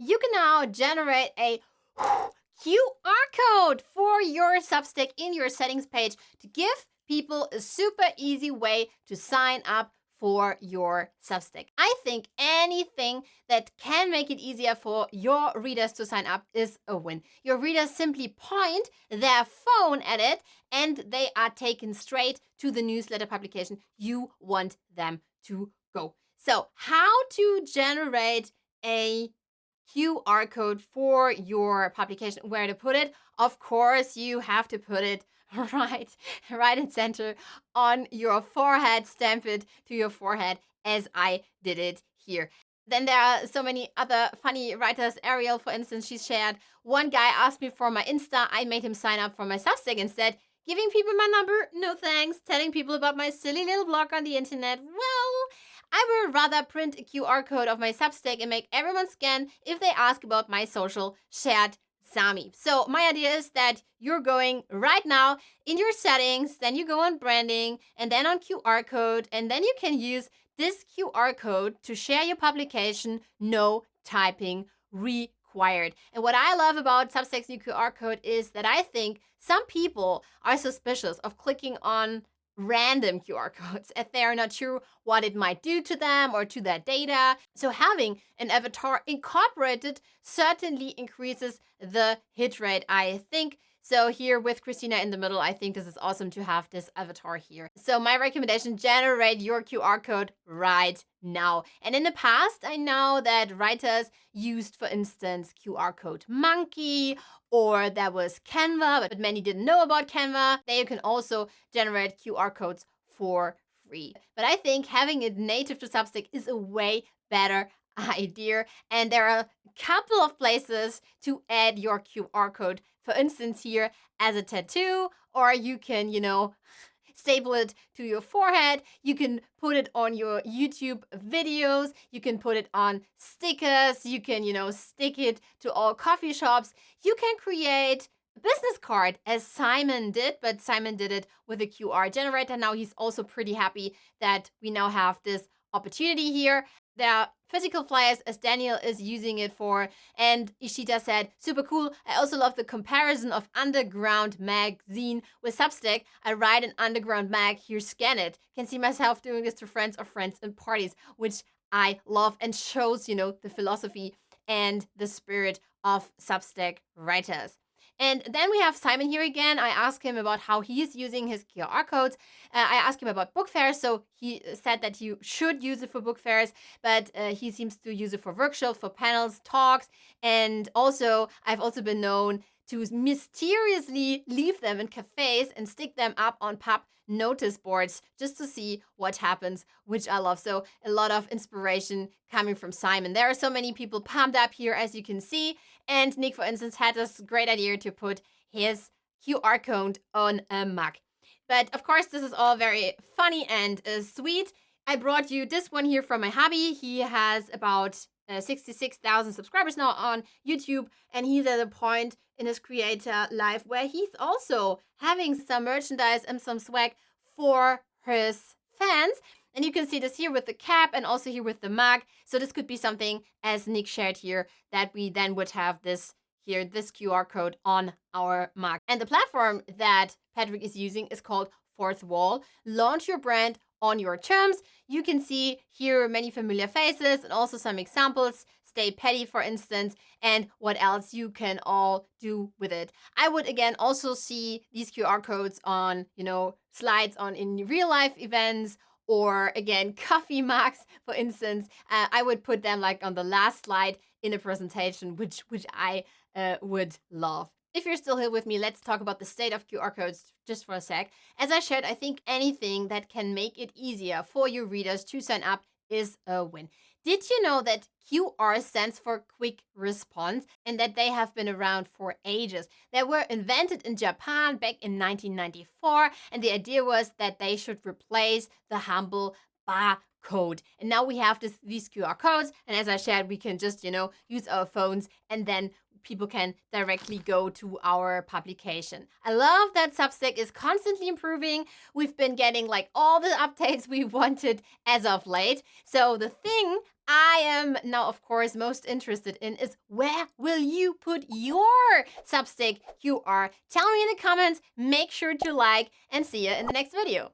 you can now generate a QR code for your Substack in your settings page to give people a super easy way to sign up for your Substack. I think anything that can make it easier for your readers to sign up is a win. Your readers simply point their phone at it and they are taken straight to the newsletter publication you want them to go. So, how to generate a QR code for your publication, where to put it? Of course, you have to put it right and center on your forehead, stamp it to your forehead as I did it here. Then there are so many other funny writers. Ariel, for instance, she shared, one guy asked me for my Insta. I made him sign up for my Substack instead. Giving people my number? No thanks. Telling people about my silly little blog on the internet? Well, I would rather print a QR code of my Substack and make everyone scan if they ask about my social shared Sami. So my idea is that you're going right now in your settings, then you go on branding and then on QR code, and then you can use this QR code to share your publication, no typing required. And what I love about Substack's new QR code is that I think some people are suspicious of clicking on random QR codes if they are not sure what it might do to them or to their data. So having an avatar incorporated certainly increases the hit rate, I think. So here with Kristina in the middle, I think this is awesome to have this avatar here. So my recommendation, generate your QR code right now. And in the past, I know that writers used, for instance, QR code monkey, or there was Canva, but many didn't know about Canva. There you can also generate QR codes for free. But I think having it native to Substack is a way better idea. And there are a couple of places to add your QR code. For instance, here as a tattoo, or you can, staple it to your forehead. You can put it on your YouTube videos. You can put it on stickers. You can, stick it to all coffee shops. You can create a business card as Simon did, but Simon did it with a QR generator. Now he's also pretty happy that we now have this opportunity here. There are physical flyers as Daniel is using it for, and Ishita said, super cool. I also love the comparison of Underground magazine with Substack. I write an Underground mag, here scan it. Can see myself doing this to friends or friends in parties, which I love and shows, the philosophy and the spirit of Substack writers. And then we have Simon here again. I asked him about how he's using his QR codes. I asked him about book fairs. So he said that you should use it for book fairs, but he seems to use it for workshops, for panels, talks. And also, I've also been known to mysteriously leave them in cafes and stick them up on pub notice boards just to see what happens, which I love. So a lot of inspiration coming from Simon. There are so many people pumped up here, as you can see. And Nick, for instance, had this great idea to put his QR code on a mug. But of course, this is all very funny and sweet. I brought you this one here from my hubby. He has about 66,000 subscribers now on YouTube, and he's at a point in his creator life where he's also having some merchandise and some swag for his fans. And you can see this here with the cap and also here with the mug. So this could be something, as Nick shared here, that we then would have this here, this QR code on our mug. And the platform that Patrick is using is called Fourth Wall. Launch your brand on your terms. You can see here many familiar faces and also some examples. Stay Petty, for instance, and what else you can all do with it. I would again also see these QR codes on, slides on in real life events, or again, coffee mugs, for instance. I would put them like on the last slide in a presentation, which I would love. If you're still here with me, let's talk about the state of QR codes just for a sec. As I shared, I think anything that can make it easier for your readers to sign up is a win. Did you know that QR stands for quick response and that they have been around for ages? They were invented in Japan back in 1994, and the idea was that they should replace the humble barcode. And now we have these QR codes. And as I shared, we can just, use our phones, and then people can directly go to our publication. I love that Substack is constantly improving. We've been getting like all the updates we wanted as of late. So the thing I am now, of course, most interested in is, where will you put your Substack QR? Tell me in the comments, make sure to like, and see you in the next video.